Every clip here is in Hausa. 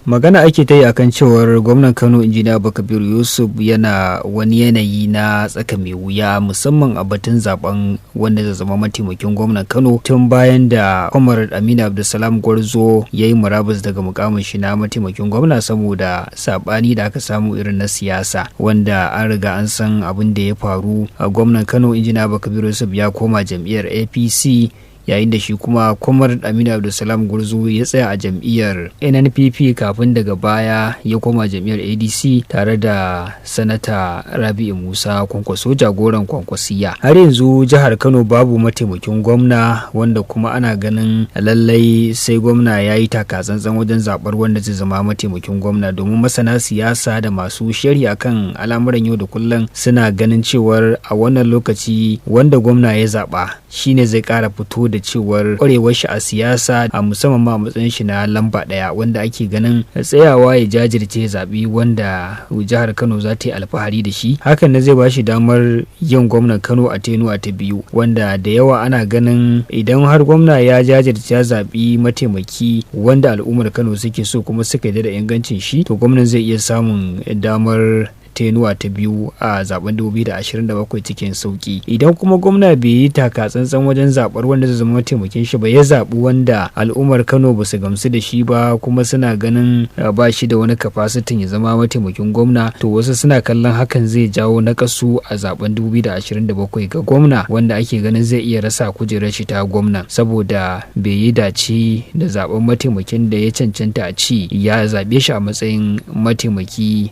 magana ake ta yi akan cewar gwamnan Kano injiniya Bakabir Yusuf yana wani yanayi na tsaka mai wuya musamman a batun zaben wanda zai zama mataimakin gwamnan Kano tun bayan da Kwamar Aminu Abdulsalam Gwarzo ya yi murabus daga mukamin shi na mataimakin gwamna saboda sabani da aka samu irin na siyasa wanda an riga an san abin da ya faru. A gwamnan Kano injiniya Bakabir Yusuf ya koma jam'iyyar APC yayin da shi kuma Kwamar Aminu Abdulsalam Gwarzo ya tsaya a jam'iyyar NNPP kafin daga baya ya koma jam'iyyar ADC tare da sanata Rabi'u Musa Kwankwaso jagoran Kwankwasiya. Har yanzu jihar Kano babu mataimakin gwamna wanda kuma ana ganin lallai sai gwamna ya yi takatsantsan wajen zabar wanda zai zama mataimakin gwamna, domin masana siyasa da masu sharhi akan al'amuran yau da kullum suna ganin cewar a wannan lokaci wanda gwamna ya zaba shine zai kara fito da cewar kwarewar shi a siyasa a musamman ma matsayin shi na lamba daya wanda ake ganin tsayawa ya jajirce zabi wanda jihar Kano za ta yi alfahari da shi. Hakan ne zai ba shi damar yin gwamnan Kano a tenuwa ta biyu, wanda da yawa ana ganin idan har gwamna ya jajirce ya zabi mataimaki wanda al'ummar Kano suke so kuma suka yarda da ingancin shi, to gwamnan zai iya samun damar tenuwa ta biyu a zaben 2027 cikin sauki. Idan kuma gwamna bai yi taka tsantsan wajen zabar wanda zai zama mataimakin shi ba, ya zabi wanda al'ummar Kano ba su gamsu da shi ba kuma suna ganin ba shi da wani kafasitin ya zama mataimakin gwamna, to wasu suna kallon hakan zai jawo nakasu a zaben 2027 ga gwamna wanda ake ganin zai iya rasa kujerar shi ta gwamna saboda bai yi dace da zaben mataimakin da ya cancanta a ci ya zabe shi a matsayin mataimaki,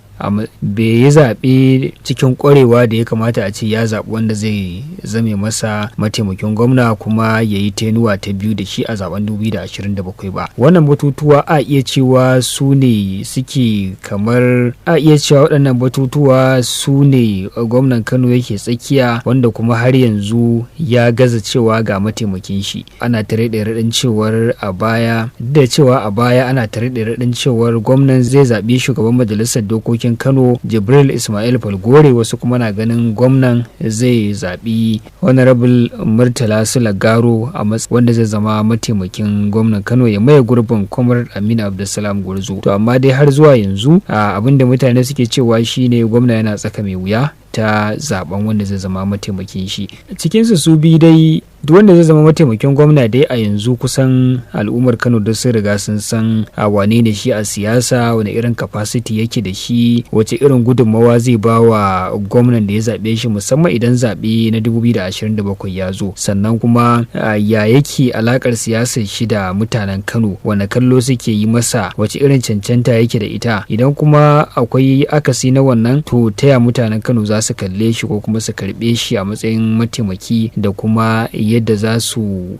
bai yi zaɓe cikin ƙwarewa da ya kamata a ce ya zaɓi wanda zai zame masa mataimakin gwamna kuma ya yi tenuwa ta biyu da shi a zaben 2027 ba. Wannan batutuwa a iya cewa su ne suke kamar a iya cewa waɗannan batutuwa su ne gwamnan Kano yake tsakiya wanda kuma har yanzu ya gaza cewa ga mataimakin shi. Ana tare da raɗin cewar a baya ana tare da raɗin cewar gwamnan zai zaɓi shugaban majalisar dokokin Kano Jibril Ismail Falgore, wasu kuma na ganin gwamnan zai zaɓi Honorable Murtala Sulagaro a wanda zai zama mataimakin gwamnan Kano ya maye gurbin Kwamar Aminu Abdulsalam Gwarzo. To amma dai har zuwa yanzu abinda mutane suke cewa shine gwamna yana tsaka mai wuya ta zaben wanda zai zama mataimakin shi. Cikinsu su biyu dai duk wanda zai zama mataimakin gwamna dai a yanzu kusan al'ummar Kano da sun riga sun san a wane ne shi a siyasa, wani irin capacity yake da shi, wace irin gudunmawa zai ba wa gwamnan da ya zaɓe shi musamman idan zaɓe na 2027 ya zo, sannan kuma ya yake alakar siyasar shi da mutanen Kano, wani kallo suke yi masa, wace irin cancanta yake da ita. Idan kuma akwai akasi na wannan, to taya mutanen Kano za su kalle shi ko kuma su karɓe shi a matsayin mataimaki da kuma yadda za su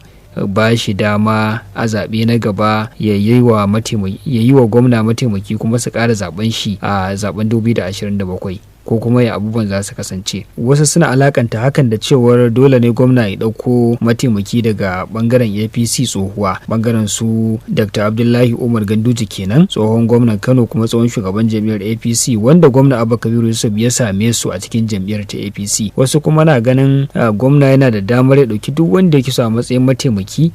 ba shi dama a zaɓe na gaba ya yi wa gwamna mataimaki kuma su ƙara zaɓen shi a zaɓen 2027 ko kuma ya abubuwan za su kasance. Wasu suna alakanta hakan da cewar dole ne gwamna ya ɗauko mataimaki daga bangaren APC tsohuwa, bangaren su Dr. Abdullahi Umar Ganduje kenan, tsohon gwamnan Kano kuma tsohon shugaban jam'iyyar APC wanda gwamna Abba Kabiru Yusuf ya same su a cikin jam'iyyar ta APC. Wasu kuma na ganin gwamna yana da damar ya ɗauki duk wanda yake so a matsayin mataimaki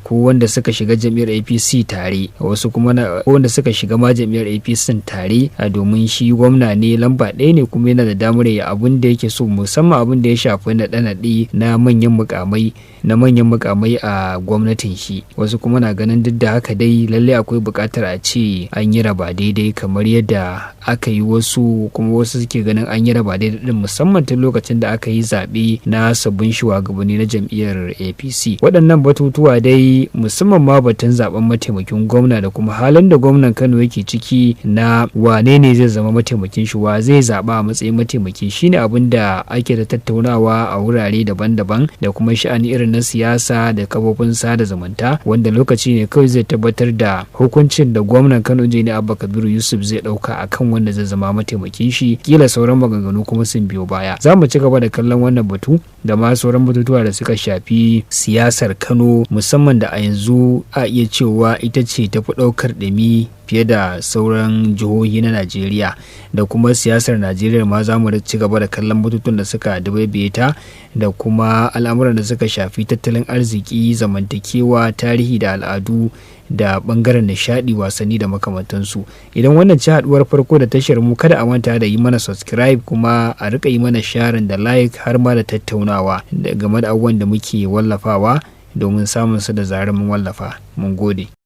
ko wanda suka shiga jam'iyyar APC tare, wasu kuma wanda suka shiga ma jam'iyyar APC tare domin shi gwamna ne lamba ɗaya ne kuma yana da damar ya abin da yake so musamman abin da ya shafi naɗe-naɗe na manyan mukamai a gwamnatin shi. Wasu kuma na ganin duk da haka dai lallai akwai buƙatar a ce an yi raba daidai kamar yadda aka yi wasu, kuma wasu suke ganin an yi raba daidai din musamman tun lokacin da aka yi zaɓe na sabbin shugabanni na jam'iyyar APC. Waɗannan batutuwa dai musamman ma batun zaben mataimakin gwamna da kuma halin da gwamnan Kano yake ciki na wane ne zai zama mataimakin shi, wa zai zaɓa a matsayin mataimaki, shine abin da ake da tattaunawa a wurare daban-daban da kuma sha'ani irin na siyasa da kafofin sada zumunta, wanda lokaci ne kawai zai tabbatar da hukuncin da gwamnan Kano Injiniya Abba Kabiru Yusuf zai dauka akan wanda zai zama mataimakin shi. Kila sauran maganganu kuma sun biyo baya. Za mu ci gaba da kallon wannan batu da ma sauran batutuwa da suka shafi siyasar Kano musamman da a yanzu a iya cewa ita ce tafi daukar ɗumi fiye da sauran jihohi na Najeriya, da kuma siyasar Najeriya ma za mu ci gaba da kallon bututun da suka dabaibaye ta, da kuma al'amuran da suka shafi tattalin arziki, zamantakewa, tarihi da al'adu, da bangaren nishadi, wasanni da makamantansu. Idan wannan ci haduwar farko da tashar mu, kada a manta da yi mana subscribe, kuma a rika yi mana sharing da like har ma da tattaunawa game da abubuwan da muke wallafawa domin samun su da zarar mun wallafa. Mun gode.